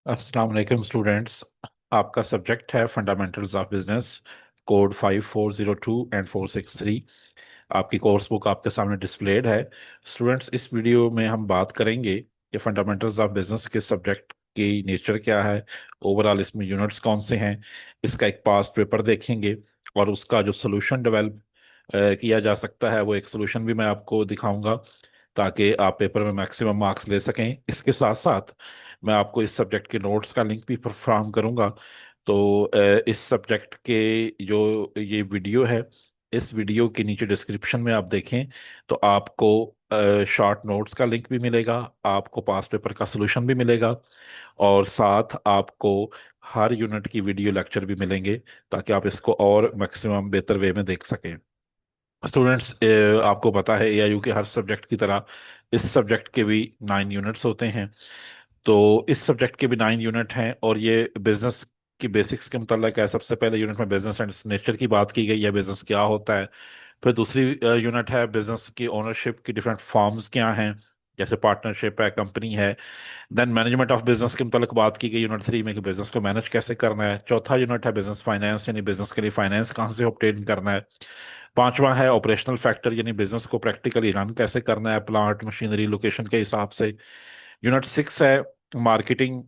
अस्सलाम वालेकुम स्टूडेंट्स। आपका सब्जेक्ट है fundamentals of business, code 5402 and 463। आपकी कोर्स बुक आपके सामने डिस्प्लेड है। स्टूडेंट्स, इस वीडियो में हम बात करेंगे कि फंडामेंटल्स ऑफ बिजनेस के सब्जेक्ट की नेचर क्या है, ओवरऑल इसमें यूनिट्स कौन से हैं, इसका एक पास्ट पेपर देखेंगे और उसका जो सोल्यूशन डेवलप किया जा सकता है वो एक सोल्यूशन भी मैं आपको दिखाऊंगा ताकि आप पेपर में मैक्सिमम मार्क्स ले सकें। इसके साथ साथ मैं आपको इस सब्जेक्ट के नोट्स का लिंक भी फ्राहम करूंगा। तो इस सब्जेक्ट के जो ये वीडियो है, इस वीडियो के नीचे डिस्क्रिप्शन में आप देखें तो आपको शॉर्ट नोट्स का लिंक भी मिलेगा, आपको पास पेपर का सॉल्यूशन भी मिलेगा और साथ आपको हर यूनिट की वीडियो लेक्चर भी मिलेंगे ताकि आप इसको और मैक्सिमम बेहतर वे में देख सकें। स्टूडेंट्स, आपको पता है एआईयू के हर सब्जेक्ट की तरह इस सब्जेक्ट के भी 9 यूनिट्स होते हैं। तो इस सब्जेक्ट के भी 9 यूनिट हैं और ये बिजनेस की बेसिक्स के मुताल्लिक है। सबसे पहले यूनिट में बिजनेस एंड नेचर की बात की गई है, बिजनेस क्या होता है। फिर दूसरी यूनिट है बिजनेस की ओनरशिप की डिफरेंट फॉर्म्स क्या हैं, जैसे पार्टनरशिप है, कंपनी है। देन मैनेजमेंट ऑफ बिजनेस के मुताल्लिक बात की गई यूनिट 3 में कि बिजनेस को मैनेज कैसे करना है। चौथा यूनिट है बिजनेस फाइनेंस, यानी बिजनेस के लिए फाइनेंस कहाँ से ऑब्टेन करना है। पांचवा है ऑपरेशनल फैक्टर, यानी बिजनेस को प्रैक्टिकली रन कैसे करना है, प्लांट मशीनरी लोकेशन के हिसाब से। यूनिट 6 है मार्केटिंग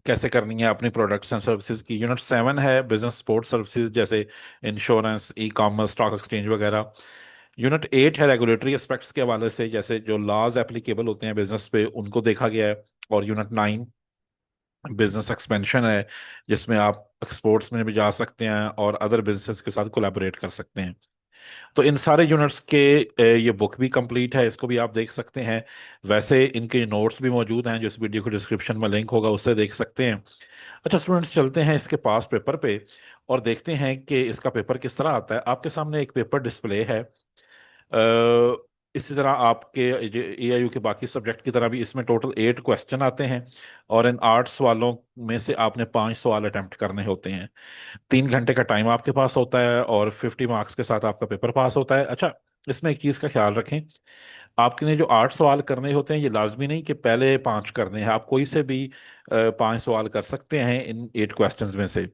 कैसे करनी है अपनी प्रोडक्ट्स एंड सर्विसेज की। यूनिट 7 है बिजनेस सपोर्ट सर्विसेज जैसे insurance, e commerce, stock exchange वगैरह। यूनिट 8 है रेगुलेटरी एस्पेक्ट्स के हवाले से, जैसे जो लॉज एप्लीकेबल होते हैं बिजनेस पे उनको देखा गया है। और यूनिट 9 बिजनेस एक्सपेंशन है, जिसमें आप एक्सपोर्ट्स में भी जा सकते हैं और अदर बिजनेसेस के साथ कोलैबोरेट कर सकते हैं। तो इन सारे यूनिट्स के ये बुक भी कंप्लीट है, इसको भी आप देख सकते हैं। वैसे इनके नोट्स भी मौजूद हैं जो इस वीडियो के डिस्क्रिप्शन में लिंक होगा, उससे देख सकते हैं। अच्छा स्टूडेंट्स, चलते हैं इसके पास पेपर पे और देखते हैं कि इसका पेपर किस तरह आता है। आपके सामने एक पेपर डिस्प्ले है। इसी तरह आपके एआईयू के बाकी सब्जेक्ट की तरह भी इसमें टोटल 8 क्वेश्चन आते हैं और इन 8 सवालों में से आपने 5 सवाल अटेम्प्ट करने होते हैं। 3 घंटे का टाइम आपके पास होता है और 50 मार्क्स के साथ आपका पेपर पास होता है। अच्छा, इसमें एक चीज़ का ख्याल रखें, आपके ने जो 8 सवाल करने होते हैं ये लाजमी नहीं कि पहले 5 करने हैं, आप कोई से भी 5 सवाल कर सकते हैं इन 8 क्वेश्चंस में से।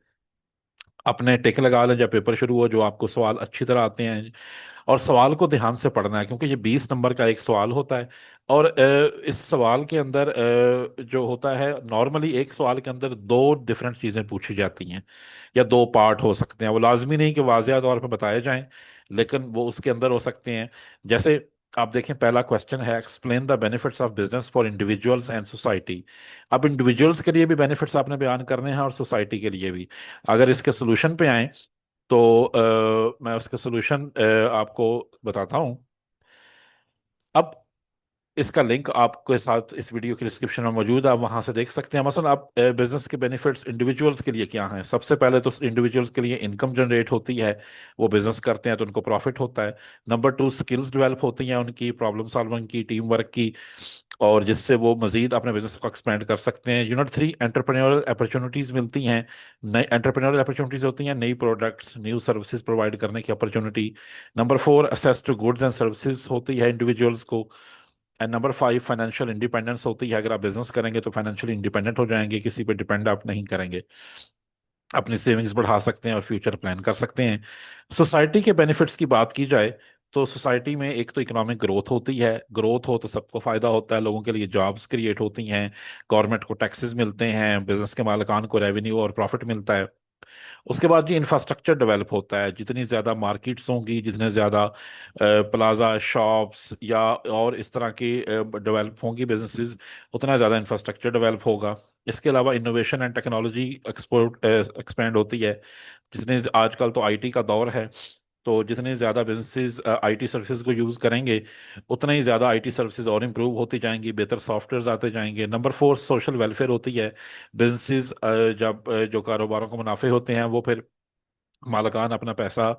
अपने टिक लगा लें जब पेपर शुरू हो, जो आपको सवाल अच्छी तरह आते हैं और सवाल को ध्यान से पढ़ना है क्योंकि ये 20 नंबर का एक सवाल होता है। और इस सवाल के अंदर जो होता है, नॉर्मली एक सवाल के अंदर दो डिफरेंट चीज़ें पूछी जाती हैं या दो पार्ट हो सकते हैं। वो लाजमी नहीं कि वाज़ेह तौर पर बताए जाएं, लेकिन वो उसके अंदर हो सकते हैं। जैसे आप देखें, पहला क्वेश्चन है explain the benefits of business for individuals and society. अब इंडिविजुअल्स के लिए भी बेनिफिट्स आपने बयान करने हैं और सोसाइटी के लिए भी। अगर इसके सोल्यूशन पे आए तो मैं उसका सोल्यूशन आपको बताता हूँ। अब इसका लिंक आपके साथ इस वीडियो के डिस्क्रिप्शन में मौजूद है, आप वहां से देख सकते हैं। मसलन आप बिजनेस के बेनिफिट्स इंडिविजुअल्स के लिए क्या हैं। सबसे पहले तो इंडिविजुअल्स के लिए इनकम जनरेट होती है, वो बिजनेस करते हैं तो उनको प्रॉफिट होता है। नंबर 2, स्किल्स डेवलप होती हैं उनकी, प्रॉब्लम सॉल्विंग की, टीम वर्क की, और जिससे वो मजीद अपने बिजनेस को एक्सपेंड कर सकते हैं। यूनिट 3, एंटरप्रेन्योरल अपॉर्चुनिटीज मिलती हैं। नई एंटरप्रेन्योरल अपॉर्चुनिटीज होती हैं, नई प्रोडक्ट्स, न्यू सर्विसेज प्रोवाइड करने की opportunity. Number 4, access to goods and services होती है इंडिविजुअल्स को। एंड नंबर 5, फाइनेंशियल इंडिपेंडेंस होती है। अगर आप बिजनेस करेंगे तो फाइनेंशियली इंडिपेंडेंट हो जाएंगे, किसी पे डिपेंड आप नहीं करेंगे, अपनी सेविंग्स बढ़ा सकते हैं और फ्यूचर प्लान कर सकते हैं। सोसाइटी के बेनिफिट्स की बात की जाए तो सोसाइटी में एक तो इकोनॉमिक ग्रोथ होती है, ग्रोथ हो तो सबको फायदा होता है, लोगों के लिए जॉब्स क्रिएट होती हैं, गवर्नमेंट को टैक्सेस मिलते हैं, बिजनेस के मालिकान को रेवेन्यू और प्रॉफिट मिलता है। उसके बाद जी इंफ्रास्ट्रक्चर डेवलप होता है, जितनी ज़्यादा मार्केट्स होंगी, जितने ज़्यादा प्लाजा शॉप्स या और इस तरह की डेवलप होंगी बिजनेसेस, उतना ज़्यादा इंफ्रास्ट्रक्चर डेवलप होगा। इसके अलावा इनोवेशन एंड टेक्नोलॉजी एक्सपेंड होती है। जितने आजकल तो आईटी का दौर है, तो जितने ज़्यादा बिजनेसेस आईटी सर्विसेज को यूज़ करेंगे उतना ही ज़्यादा आईटी सर्विसेज और इम्प्रूव होती जाएंगी, बेहतर सॉफ्टवेयर आते जाएंगे। नंबर 4, सोशल वेलफेयर होती है। बिजनेसेस जब जो कारोबारों को मुनाफे होते हैं वो फिर मालिकान अपना पैसा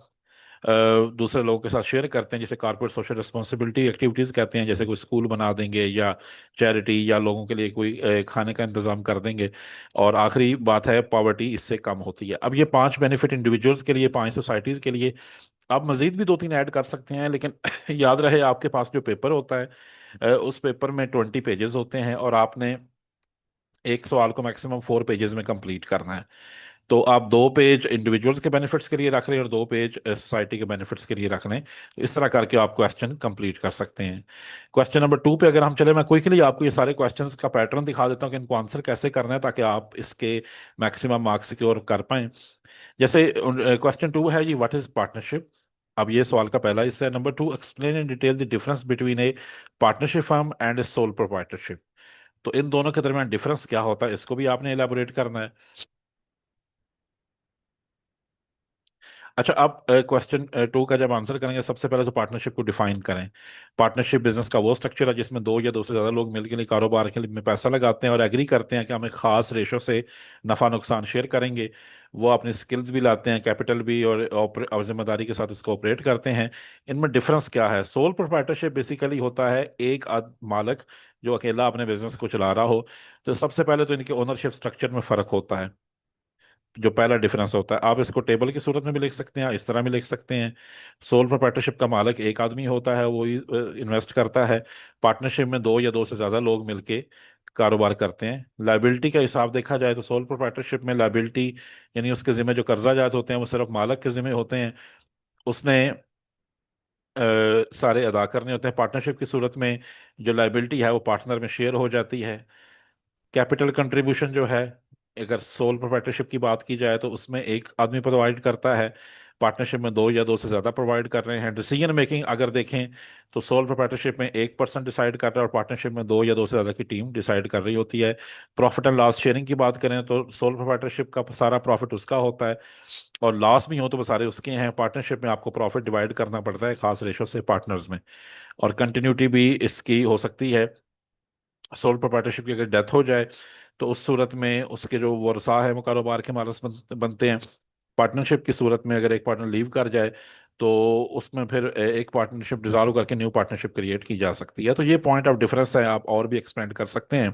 दूसरे लोगों के साथ शेयर करते हैं, जिसे कॉर्पोरेट सोशल रिस्पॉन्सिबिलिटी एक्टिविटीज़ कहते हैं, जैसे कोई स्कूल बना देंगे या चैरिटी या लोगों के लिए कोई खाने का इंतजाम कर देंगे। और आखिरी बात है पॉवर्टी, इससे कम होती है। अब ये 5 बेनिफिट इंडिविजुअल्स के लिए, 5 सोसाइटीज़ के लिए, आप मजीद भी 2-3 ऐड कर सकते हैं, लेकिन याद रहे आपके पास जो पेपर होता है उस पेपर में 20 पेजेस होते हैं और आपने एक सवाल को मैक्सिमम 4 पेजेस में कंप्लीट करना है। तो आप 2 पेज इंडिविजुअल्स के बेनिफिट्स के लिए रख रहे हैं और 2 पेज सोसाइटी के बेनिफिट्स के लिए रख रहे हैं। तो इस तरह करके आप क्वेश्चन कंप्लीट कर सकते हैं। क्वेश्चन नंबर 2 पे अगर हम चले, मैं क्विकली आपको ये सारे क्वेश्चंस का पैटर्न दिखा देता हूँ कि इनको आंसर कैसे करना है, ताकि आप इसके मैक्सिमम मार्क्स सिक्योर कर पाएं। जैसे क्वेश्चन 2 है जी, व्हाट इज पार्टनरशिप। अब ये सवाल का पहला हिस्सा है। Number 2, explain in detail the difference between A partnership firm and A sole proprietorship. तो इन दोनों के दरमियान डिफरेंस क्या होता है, इसको भी आपने इलेबोरेट करना है। अच्छा, आप क्वेश्चन 2 का जब आंसर करेंगे, सबसे पहले तो पार्टनरशिप को डिफाइन करें। पार्टनरशिप बिजनेस का वो स्ट्रक्चर है जिसमें दो या दो से ज्यादा लोग मिलकर कारोबार के लिए में पैसा लगाते हैं और एग्री करते हैं कि हम एक खास रेशो से नफा नुकसान शेयर करेंगे। वो अपनी स्किल्स भी लाते हैं, कैपिटल भी, और जिम्मेदारी के साथ इसको ऑपरेट करते हैं। इनमें डिफरेंस क्या है? सोल प्रोप्राइटरशिप बेसिकली होता है एक मालक जो अकेला अपने बिजनेस को चला रहा हो। तो सबसे पहले तो इनके ओनरशिप स्ट्रक्चर में फर्क होता है, जो पहला डिफरेंस होता है। आप इसको टेबल की सूरत में भी लिख सकते हैं, इस तरह भी लिख सकते हैं। सोल प्रोप्राइटरशिप का मालिक एक आदमी होता है, वो इन्वेस्ट करता है। पार्टनरशिप में दो या दो से ज्यादा लोग मिलके कारोबार करते हैं। लाइबिलिटी का हिसाब देखा जाए तो सोल प्रोप्राइटरशिप में लाइबिलिटी, यानी उसके जिम्मे जो कर्जा जात होते हैं वो सिर्फ मालिक के जिम्मे होते हैं। उसने सारे अदा करने होते हैं। पार्टनरशिप की सूरत में जो लाइबिलिटी है वो पार्टनर में शेयर हो जाती है। कैपिटल कंट्रीब्यूशन जो है, अगर सोल प्रोप्राइटरशिप की बात की जाए तो उसमें एक आदमी प्रोवाइड करता है, पार्टनरशिप में दो या दो से ज्यादा प्रोवाइड कर रहे हैं। डिसीजन मेकिंग अगर देखें तो सोल प्रोप्राइटरशिप में 1% डिसाइड कर रहा है और पार्टनरशिप में दो या दो से ज्यादा की टीम डिसाइड कर रही होती है। प्रॉफिट एंड लॉस शेयरिंग की बात करें तो सोल प्रोप्राइटरशिप का सारा प्रॉफिट उसका होता है, और लॉस भी हो तो वो सारे उसके हैं। पार्टनरशिप में आपको प्रॉफिट डिवाइड करना पड़ता है खास रेशो से पार्टनर्स में। और कंटिन्यूटी भी इसकी हो सकती है। सोल प्रोप्राइटरशिप की अगर डेथ हो जाए तो उस सूरत में उसके जो वर्सा है वो कारोबार के मालक बनते हैं। पार्टनरशिप की सूरत में अगर एक पार्टनर लीव कर जाए तो उसमें फिर एक पार्टनरशिप डिसॉल्व करके न्यू पार्टनरशिप क्रिएट की जा सकती है। तो ये पॉइंट ऑफ डिफरेंस है, आप और भी एक्सपेंड कर सकते हैं।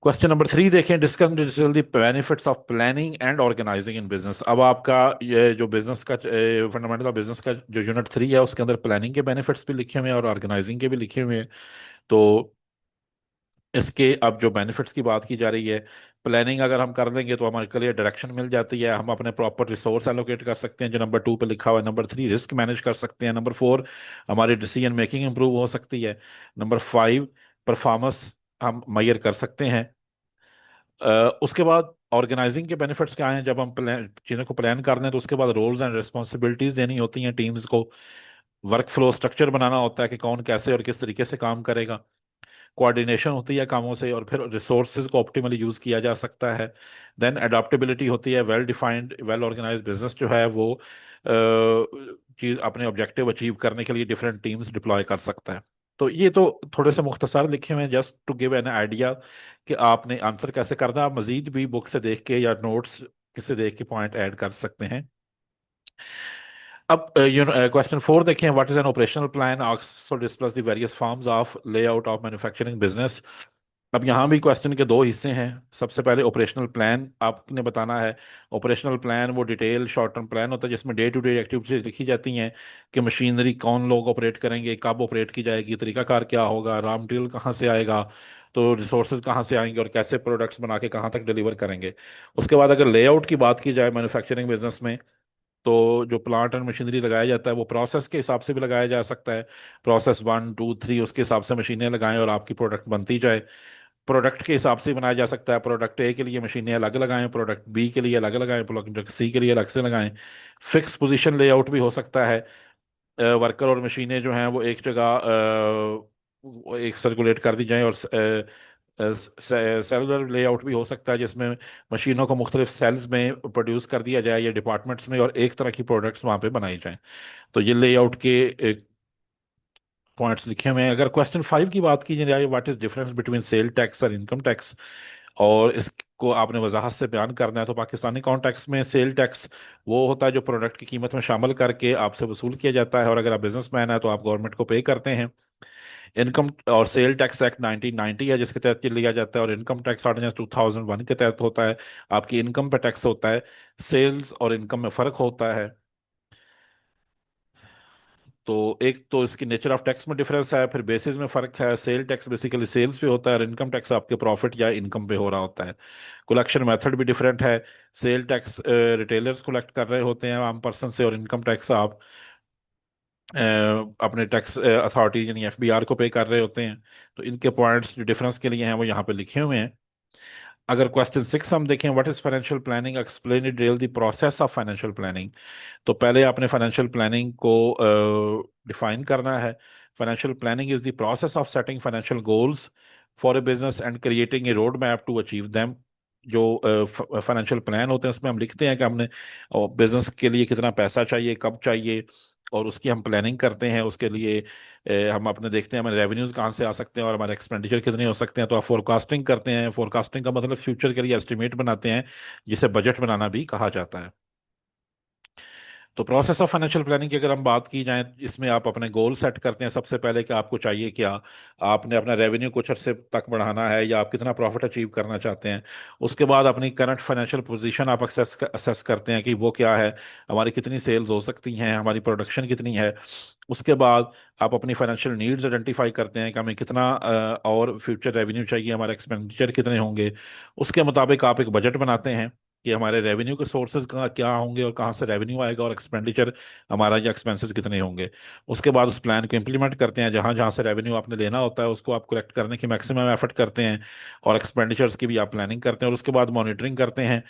क्वेश्चन नंबर 3 देखें, discuss the benefits of planning and organizing in business. अब आपका ये जो बिजनेस का फंडामेंटल ऑफ बिजनेस का जो यूनिट 3 है उसके अंदर प्लानिंग के बेनिफिट्स भी लिखे हुए हैं और ऑर्गेनाइजिंग के भी लिखे हुए हैं। तो इसके अब जो बेनिफिट्स की बात की जा रही है, प्लानिंग अगर हम कर लेंगे तो हमारे क्लियर डायरेक्शन मिल जाती है, हम अपने प्रॉपर रिसोर्स एलोकेट कर सकते हैं जो नंबर 2 पे लिखा हुआ है। नंबर 3, रिस्क मैनेज कर सकते हैं। नंबर 4, हमारी डिसीजन मेकिंग इंप्रूव हो सकती है। नंबर 5, परफॉर्मेंस हम मैयर कर सकते हैं। उसके बाद ऑर्गेनाइजिंग के बेनिफिट्स क्या हैं? जब हम प्लान चीज़ों को प्लान कर रहे हैं तो उसके बाद रोल्स एंड रिस्पॉन्सिबिलिटीज देनी होती हैं टीम्स को। वर्क फ्लो स्ट्रक्चर बनाना होता है कि कौन कैसे और किस तरीके से काम करेगा। कोऑर्डिनेशन होती है कामों से, और फिर रिसोर्सेज को ऑप्टिमली यूज किया जा सकता है। देन अडॉप्टेबिलिटी होती है। Well defined well organize business जो है वो चीज अपने ऑब्जेक्टिव अचीव करने के लिए डिफरेंट टीम्स डिप्लॉय कर सकता है। तो ये तो थोड़े से मुख्तसर लिखे हुए हैं just to give an idea कि आपने आंसर कैसे करना है। आप मजीद भी बुक से देख के या नोट्स किसे देख के पॉइंट ऐड कर सकते हैं। अब क्वेश्चन 4 देखें, what is an operational plan, also discuss the various forms of layout of manufacturing business. अब यहाँ भी क्वेश्चन के 2 हिस्से हैं। सबसे पहले ऑपरेशनल प्लान आपने बताना है। ऑपरेशनल प्लान वो डिटेल शॉर्ट टर्म प्लान होता है जिसमें डे टू डे एक्टिविटीज लिखी जाती हैं कि मशीनरी कौन लोग ऑपरेट करेंगे, कब ऑपरेट की जाएगी, तरीकाकार क्या होगा, रॉ मटेरियल कहाँ से आएगा, तो रिसोर्सेज कहाँ से आएंगे और कैसे प्रोडक्ट्स बना के कहाँ तक डिलीवर करेंगे। उसके बाद अगर लेआउट की बात की जाए मैन्युफैक्चरिंग बिजनेस में, तो जो प्लांट एंड मशीनरी लगाया जाता है वो प्रोसेस के हिसाब से भी लगाया जा सकता है। प्रोसेस 1 2 3 उसके हिसाब से मशीनें लगाएं और आपकी प्रोडक्ट बनती जाए। प्रोडक्ट के हिसाब से बनाया जा सकता है। प्रोडक्ट ए के लिए मशीनें अलग लगाएं, प्रोडक्ट बी के लिए अलग लगाएं, प्रोडक्ट सी के लिए अलग से लगाएं। फिक्स पोजीशन लेआउट भी हो सकता है। वर्कर और मशीनें जो हैं वो एक जगह वो एक सर्कुलेट कर दी जाएं, और सेलुलर लेआउट भी हो सकता है जिसमें मशीनों को मुख्तलिफ सेल्स में प्रोड्यूस कर दिया जाए या डिपार्टमेंट्स में, और एक तरह की प्रोडक्ट्स वहाँ पे बनाई जाएं। तो ये लेआउट के पॉइंट्स लिखे हुए हैं। अगर क्वेश्चन 5 की बात की जाए, what is difference between sale tax और इनकम टैक्स, और इसको आपने वजाहत से बयान करना है, तो पाकिस्तानी कॉन्टेक्स्ट में सेल टैक्स वो होता है जो प्रोडक्ट की कीमत में शामिल करके आपसे वसूल किया जाता है, और अगर आप बिजनेसमैन है तो आप गवर्नमेंट को पे करते हैं। इनकम और सेल टैक्स एक्ट 1990 है जिसके तहत ये लिया जाता है, और इनकम टैक्स ऑर्डिनेंस 2001 के तहत होता है। आपकी इनकम पे टैक्स होता है। सेल्स और इनकम में फ़र्क होता है। तो एक तो इसकी नेचर ऑफ टैक्स में डिफरेंस है, फिर बेसिस में फर्क है। सेल टैक्स बेसिकली सेल्स पे होता है, और इनकम टैक्स आपके प्रॉफिट या इनकम पे हो रहा होता है। कलेक्शन मेथड भी डिफरेंट है। सेल टैक्स रिटेलर्स कलेक्ट कर रहे होते हैं आम पर्सन से, और इनकम टैक्स आप अ, अपने टैक्स अथॉरिटी यानी एफबीआर को पे कर रहे होते हैं। तो इनके पॉइंट्स जो डिफरेंस के लिए हैं वो यहाँ पे लिखे हुए हैं। अगर क्वेश्चन 6 हम देखें, what is financial planning, explain in detail the process of financial planning. तो पहले आपने फाइनेंशियल प्लानिंग को डिफाइन करना है। Financial planning is the process of setting financial goals for a business and creating a road map to achieve them. जो financial plan होते हैं उसमें हम लिखते हैं कि हमने बिजनेस के लिए कितना पैसा चाहिए, कब चाहिए, और उसकी हम प्लानिंग करते हैं। उसके लिए हम अपने देखते हैं हमारे रेवेन्यूज कहाँ से आ सकते हैं और हमारे एक्सपेंडिचर कितने हो सकते हैं। तो आप फोरकास्टिंग करते हैं। फोरकास्टिंग का मतलब फ्यूचर के लिए एस्टिमेट बनाते हैं, जिसे बजट बनाना भी कहा जाता है। तो प्रोसेस ऑफ फाइनेंशियल प्लानिंग की अगर हम बात की जाए, इसमें आप अपने गोल सेट करते हैं सबसे पहले कि आपको चाहिए क्या। आपने अपना रेवेन्यू कुछ अर्से तक बढ़ाना है, या आप कितना प्रॉफिट अचीव करना चाहते हैं। उसके बाद अपनी करंट फाइनेंशियल पोजीशन आप असेस करते हैं कि वो क्या है, हमारी कितनी सेल्स हो सकती हैं, हमारी प्रोडक्शन कितनी है। उसके बाद आप अपनी फाइनेंशियल नीड्स आइडेंटिफाई करते हैं कि हमें कितना और फ्यूचर रेवेन्यू चाहिए, हमारे एक्सपेंडिचर कितने होंगे। उसके मुताबिक आप एक बजट बनाते हैं कि हमारे रेवेन्यू के सोर्सेज कहाँ क्या होंगे और कहाँ से रेवेन्यू आएगा, और एक्सपेंडिचर हमारा या एक्सपेंसेस कितने होंगे। उसके बाद उस प्लान को इम्प्लीमेंट करते हैं। जहाँ जहाँ से रेवेन्यू आपने लेना होता है उसको आप कलेक्ट करने की मैक्सिमम एफर्ट करते हैं, और एक्सपेंडिचर्स की भी आप प्लानिंग करते हैं। और उसके बाद मॉनिटरिंग करते हैं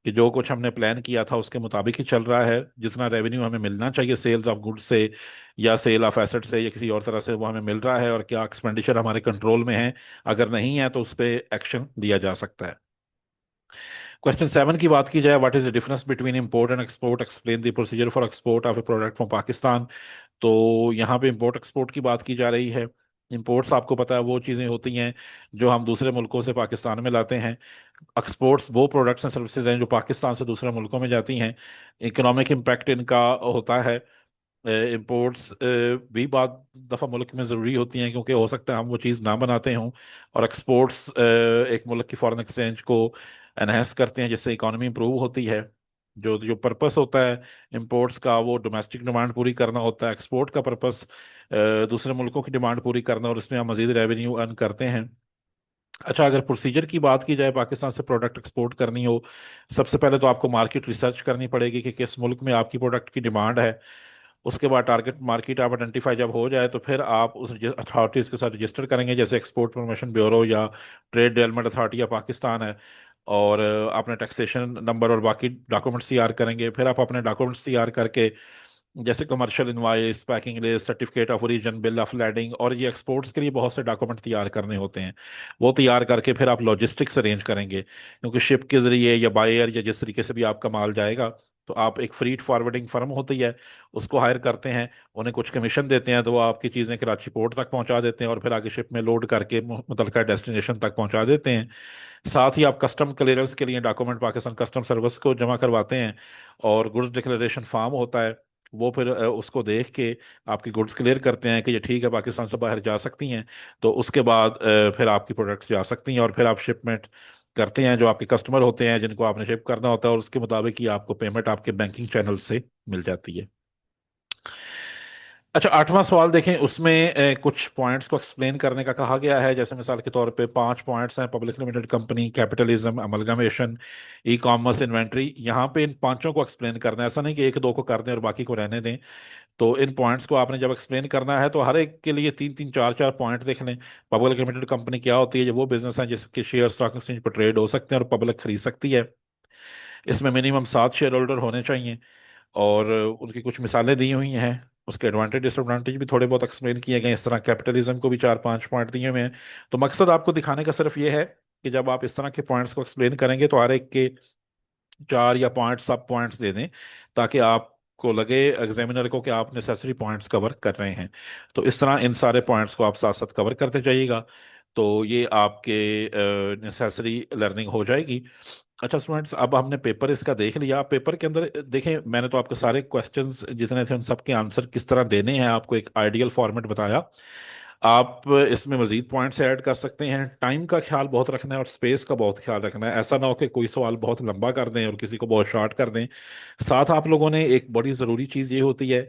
कि जो कुछ हमने प्लान किया था उसके मुताबिक ही चल रहा है। जितना रेवेन्यू हमें मिलना चाहिए सेल्स ऑफ गुड्स से या सेल ऑफ एसेट से या किसी और तरह से, वो हमें मिल रहा है, और क्या एक्सपेंडिचर हमारे कंट्रोल में है। अगर नहीं है तो उस पर एक्शन लिया जा सकता है। क्वेश्चन 7 की बात की जाए, what is the difference between import and export, explain the procedure for export of A product from Pakistan. तो यहाँ पे इंपोर्ट एक्सपोर्ट की बात की जा रही है। इंपोर्ट्स आपको पता है वो चीज़ें होती हैं जो हम दूसरे मुल्कों से पाकिस्तान में लाते हैं। एक्सपोर्ट्स वो प्रोडक्ट्स एंड सर्विसेज हैं जो पाकिस्तान से दूसरे मुल्कों में जाती हैं। इकोनॉमिक इम्पैक्ट इनका होता है। इंपोर्ट्स भी बाद दफ़ा मुल्क में ज़रूरी होती हैं, क्योंकि हो सकता है हम वो चीज़ ना बनाते हों। और एक्सपोर्ट्स एक मुल्क की फॉरेन एक्सचेंज को एनहेंस करते हैं, जिससे इकॉनमी इंप्रूव होती है। जो जो पर्पस होता है इंपोर्ट्स का, वो डोमेस्टिक डिमांड पूरी करना होता है। एक्सपोर्ट का पर्पस दूसरे मुल्कों की डिमांड पूरी करना, और इसमें हम मजीद रेवेन्यू अर्न करते हैं। अच्छा, अगर प्रोसीजर की बात की जाए पाकिस्तान से प्रोडक्ट एक्सपोर्ट करनी हो, सबसे पहले तो आपको मार्केट रिसर्च करनी पड़ेगी कि किस मुल्क में आपकी प्रोडक्ट की डिमांड है। उसके बाद टारगेट मार्केट आप आइडेंटिफाई जब हो जाए तो फिर आप उस अथॉरिटीज़ के साथ रजिस्टर करेंगे, जैसे एक्सपोर्ट प्रमोशन ब्यूरो या ट्रेड डेवलपमेंट अथॉरिटी या पाकिस्तान है। और अपने टैक्सेशन नंबर और बाकी डॉक्यूमेंट्स तैयार करेंगे। फिर आप अपने डॉक्यूमेंट्स तैयार करके, जैसे commercial invoice, packing list, certificate of origin, bill of landing, और ये एक्सपोर्ट्स के लिए बहुत से डॉक्यूमेंट तैयार करने होते हैं। वो तैयार करके फिर आप लॉजिस्टिक्स अरेंज करेंगे, क्योंकि शिप के जरिए या बायर या जिस तरीके से भी आपका माल जाएगा, तो आप एक फ्रीट फॉरवर्डिंग फर्म होती है उसको हायर करते हैं। उन्हें कुछ कमीशन देते हैं, तो वो आपकी चीज़ें कराची पोर्ट तक पहुंचा देते हैं, और फिर आगे शिप में लोड करके मुतलका डेस्टिनेशन तक पहुंचा देते हैं। साथ ही आप कस्टम क्लियरेंस के लिए डॉक्यूमेंट पाकिस्तान कस्टम सर्विस को जमा करवाते हैं, और गुड्स डिक्लेरेशन फॉर्म होता है। वो फिर उसको देख के आपकी गुड्स क्लियर करते हैं कि ये ठीक है, पाकिस्तान से बाहर जा सकती हैं। तो उसके बाद फिर आपकी प्रोडक्ट्स जा सकती हैं, और फिर आप शिपमेंट करते हैं। जो आपके कस्टमर होते हैं जिनको आपने शिप करना होता है, और उसके मुताबिक ही आपको पेमेंट आपके बैंकिंग चैनल से मिल जाती है। अच्छा, 8वां सवाल देखें, उसमें कुछ पॉइंट्स को एक्सप्लेन करने का कहा गया है। जैसे मिसाल के तौर पे 5 पॉइंट्स हैं: public limited company, capitalism, amalgamation, e commerce, inventory. यहाँ पे इन पांचों को एक्सप्लेन करना है, ऐसा नहीं कि एक दो को कर दें और बाकी को रहने दें। तो इन पॉइंट्स को आपने जब एक्सप्लेन करना है तो हर एक के लिए तीन तीन चार चार पॉइंट देख लें। पब्लिक लिमिटेड कंपनी क्या होती है? ये वो बिजनेस है जिसके शेयर स्टॉक एक्सचेंज पर ट्रेड हो सकते हैं और पब्लिक खरीद सकती है। इसमें मिनिमम 7 शेयर होल्डर होने चाहिए, और उनकी कुछ मिसालें दी हुई हैं। उसके एडवांटेज डिसएडवांटेज भी थोड़े बहुत एक्सप्लेन किए गए। इस तरह कैपिटलिज्म को भी 4-5 पॉइंट दिए हुए हैं। तो मकसद आपको दिखाने का सिर्फ ये है कि जब आप इस तरह के पॉइंट्स को एक्सप्लेन करेंगे तो हर एक के 4 या 5 सब पॉइंट्स दे दें, ताकि आपको लगे एग्जामिनर को कि आप नेसेसरी पॉइंट्स कवर कर रहे हैं। तो इस तरह इन सारे पॉइंट्स को आप साथ साथ कवर करते जाइएगा, तो ये आपके नेसेसरी लर्निंग हो जाएगी। अच्छा स्टूडेंट्स, अब हमने पेपर इसका देख लिया। पेपर के अंदर देखें, मैंने तो आपके सारे क्वेश्चंस जितने थे उन सब के आंसर किस तरह देने हैं आपको एक आइडियल फॉर्मेट बताया। आप इसमें मजीद पॉइंट्स ऐड कर सकते हैं। टाइम का ख्याल बहुत रखना है और स्पेस का बहुत ख्याल रखना है। ऐसा ना हो कि कोई सवाल बहुत लंबा कर दें और किसी को बहुत शॉर्ट कर दें। साथ आप लोगों ने एक बड़ी ज़रूरी चीज़ ये होती है,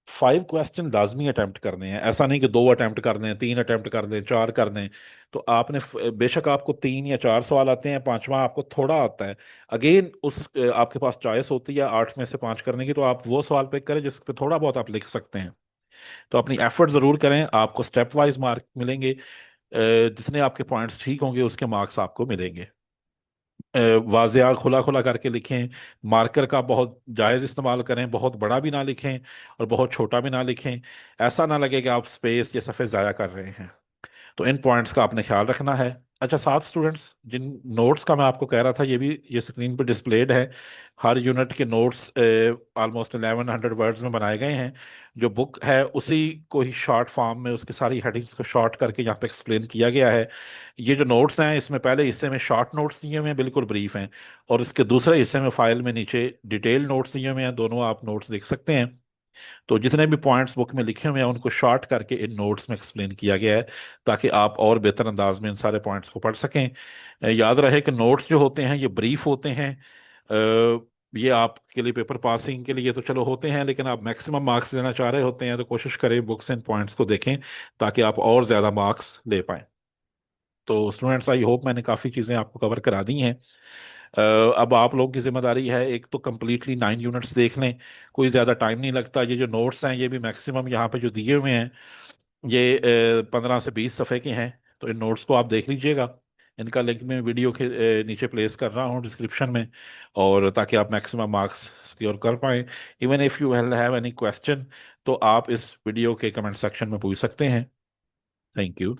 5 क्वेश्चन लाजमी अटेम्प्ट करने हैं, ऐसा नहीं कि 2 अटेम्प्ट कर दें, 3 अटेम्प्ट कर दें, 4 कर दें। तो आपने बेशक आपको 3 या 4 सवाल आते हैं, पांचवा आपको थोड़ा आता है, अगेन आपके पास चॉइस होती है 8 में से 5 करने की, तो आप वो सवाल पिक करें जिस पे थोड़ा बहुत आप लिख सकते हैं। तो अपनी एफर्ट जरूर करें, आपको स्टेप वाइज मार्क मिलेंगे। जितने आपके पॉइंट्स ठीक होंगे उसके मार्क्स आपको मिलेंगे। वाजिया खुला खुला करके लिखें, मार्कर का बहुत जायज़ इस्तेमाल करें, बहुत बड़ा भी ना लिखें और बहुत छोटा भी ना लिखें, ऐसा ना लगे कि आप स्पेस या सफ़े ज़ाया कर रहे हैं। तो इन पॉइंट्स का आपने ख्याल रखना है। अच्छा, साथ स्टूडेंट्स, जिन नोट्स का मैं आपको कह रहा था ये भी ये स्क्रीन पर डिस्प्लेड है। हर यूनिट के नोट्स ऑलमोस्ट 1100 वर्ड्स में बनाए गए हैं। जो बुक है उसी को ही शॉर्ट फॉर्म में उसकी सारी हेडिंग्स को शॉर्ट करके यहाँ पे एक्सप्लेन किया गया है। ये जो नोट्स हैं इसमें पहले हिस्से में शॉर्ट नोट्स दिए हुए हैं, बिल्कुल ब्रीफ हैं, और इसके दूसरे हिस्से में फाइल में नीचे डिटेल नोट्स दिए हुए हैं, दोनों आप नोट्स देख सकते हैं। तो जितने भी पॉइंट्स बुक में लिखे हुए हैं उनको शॉर्ट करके इन नोट्स में एक्सप्लेन किया गया है, ताकि आप और बेहतर अंदाज में इन सारे पॉइंट्स को पढ़ सकें। याद रहे कि नोट्स जो होते हैं ये ब्रीफ होते हैं। ये आपके लिए पेपर पासिंग के लिए तो चलो होते हैं, लेकिन आप मैक्सिमम मार्क्स लेना चाह रहे होते हैं तो कोशिश करें बुक्स एंड पॉइंट्स को देखें, ताकि आप और ज़्यादा मार्क्स ले पाएं। तो स्टूडेंट्स, आई होप मैंने काफ़ी चीज़ें आपको कवर करा दी हैं। अब आप लोगों की जिम्मेदारी है, एक तो कम्प्लीटली 9 यूनिट्स देख लें, कोई ज़्यादा टाइम नहीं लगता। ये जो नोट्स हैं ये भी मैक्सिमम यहाँ पे जो दिए हुए हैं ये 15 से 20 सफ़े के हैं। तो इन नोट्स को आप देख लीजिएगा। इनका लिंक मैं वीडियो के नीचे प्लेस कर रहा हूँ डिस्क्रिप्शन में, और ताकि आप मैक्सिमम मार्क्स सिक्योर कर पाएँ। Even if you have any question तो आप इस वीडियो के कमेंट सेक्शन में पूछ सकते हैं। Thank you.